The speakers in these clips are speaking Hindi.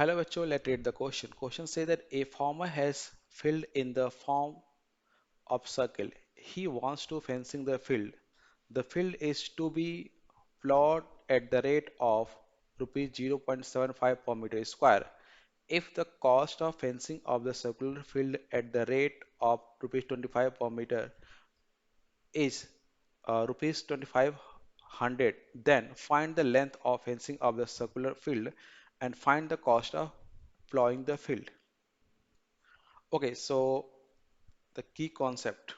Hello बच्चों, let's read the question. Question says that a farmer has filled in the form of circle. He wants to fencing the field. The field is to be plowed at the rate of rupees 0.75 per meter square. If the cost of fencing of the circular field at the rate of rupees 25 per meter is rupees 2500, then find the length of fencing of the circular field and find the cost of plowing the field. Okay, so the key concept,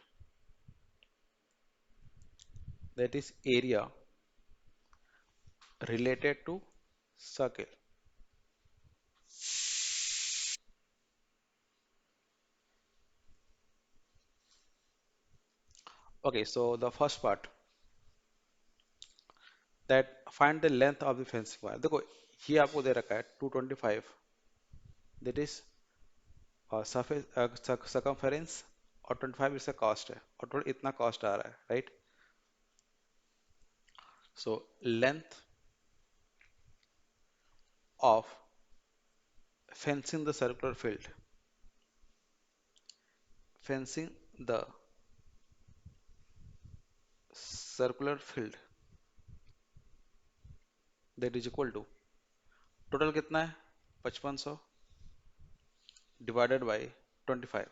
that is area related to circle. Okay, so the first part, that find the length of the fencing wire. देखो ये आपको दे रखा है 225, that is surface circumference, और 25 इसका कॉस्ट है, और टोटल इतना कॉस्ट आ रहा है, right? So length of fencing the circular field, fencing the circular field, that is equal to total कितना है 5500 divided by 25.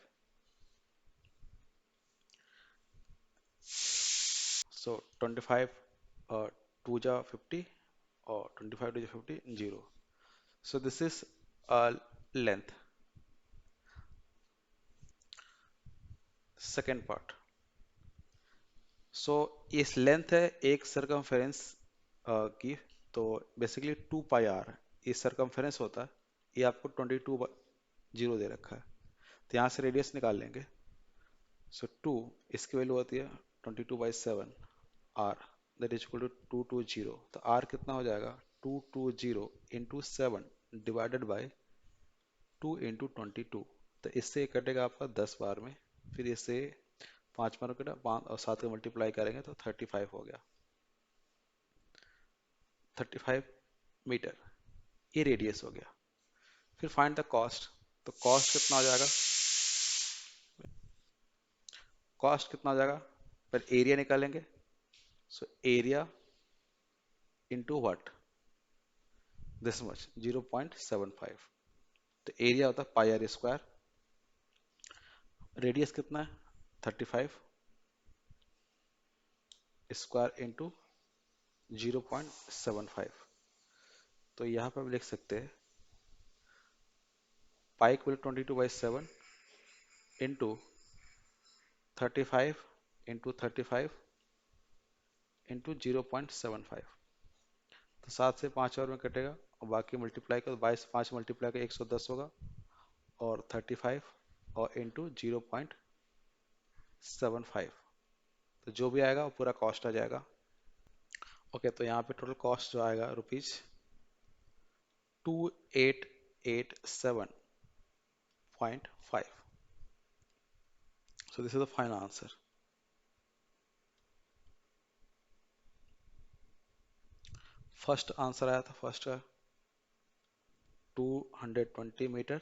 So 25 2 ja 50 or 25 to 50 0. So this is length. Second part. So इस लेंथ है एक सरकमफेरेंस की, तो बेसिकली 2 पाई आर ये सरकमफेरेंस होता है. ये आपको 22 जीरो दे रखा है, तो यहाँ से रेडियस निकाल लेंगे. सो 2 इसकी वैल्यू होती है 22/7 R, that is equal to 220. तो आर कितना हो जाएगा 220 इंटू 7 डिवाइडेड बाय 2 इंटू 22. तो इससे ये कटेगा आपका 10 बार में, फिर इससे 5 बार कटा, 5 और 7 का मल्टीप्लाई करेंगे तो 35 हो गया. 35 मीटर ये रेडियस हो गया. फिर फाइंड द कॉस्ट. तो कॉस्ट कितना हो जाएगा, कॉस्ट कितना हो जाएगा, पर एरिया निकालेंगे. So area into what, this much 0.75. तो एरिया होता है पाई आर स्क्वायर, रेडियस कितना है 35 स्क्वायर इंटू 0.75. तो यहाँ पर हम लिख सकते हैं pi equal 22/7 into 35 into 35 into 0.75. तो 7 से 5 और में कटेगा, और बाकी मल्टीप्लाई करो, 22 से 5 मल्टीप्लाई कर 110 होगा, और 35 और इंटू 0.75. तो जो भी आएगा वो पूरा कॉस्ट आ जाएगा. ओके, तो यहाँ पे टोटल कॉस्ट जो आएगा rupees 2887.5. So this is the final answer. First answer आया था, फर्स्ट 220 मीटर,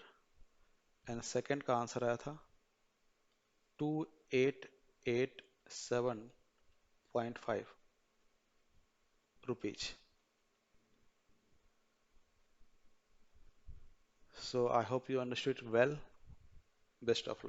एंड सेकंड का आंसर आया था 2887.5 rupees. So I hope you understood well. Best of luck.